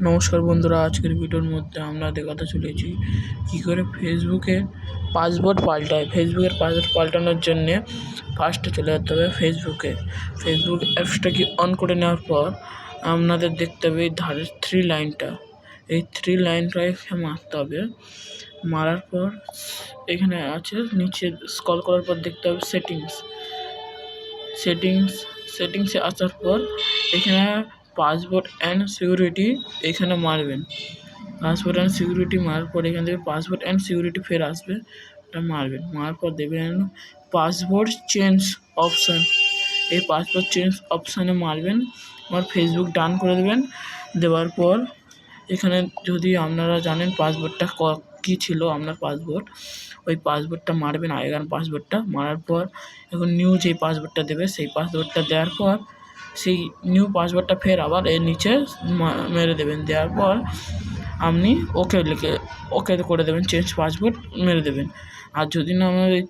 নমস্কার বন্ধুরা, আজকের ভিডিওর মধ্যে আমরা দেখাতে চলেছি কী করে ফেসবুকে পাসওয়ার্ড পাল্টায়। ফেসবুকের পাসওয়ার্ড পাল্টানোর জন্যে ফার্স্টে চলে যেতে হবে ফেসবুক অ্যাপসটাকে অন করে নেওয়ার পর আপনাদের দেখতে হবে এই ধারের থ্রি লাইনটায় মারতে হবে। মারার পর এখানে আছে, নিচে স্ক্রল করার পর দেখতে হবে সেটিংসে আসার পর এখানে পাসওয়ার্ড অ্যান্ড সিকিউরিটি এখানে মারবেন। পাসওয়ার্ড অ্যান্ড সিকিউরিটি মারার পর এখান থেকে পাসওয়ার্ড অ্যান্ড সিকিউরিটি ফের আসবে, এটা মারবেন। মারার পর দেবেন পাসওয়ার্ড চেঞ্জ অপশান। এই পাসওয়ার্ড চেঞ্জ অপশানে মারবেন, আমার ফেসবুক ডান করে দেবেন। দেওয়ার পর এখানে যদি আপনারা জানেন পাসওয়ার্ডটা কী ছিল আপনার পাসওয়ার্ড, ওই পাসওয়ার্ডটা মারবেন, আগেকার পাসওয়ার্ডটা মারার পর এখন নিউ যে পাসওয়ার্ডটা দেবে সেই পাসওয়ার্ডটা দেওয়ার পর সেই নিউ পাসওয়ার্ডটা ফের আবার এর নিচে মেরে দেবেন। দেওয়ার পর আপনি ওকে করে দেবেন, চেঞ্জ পাসওয়ার্ড মেরে দেবেন। আর যদি না আপনার এই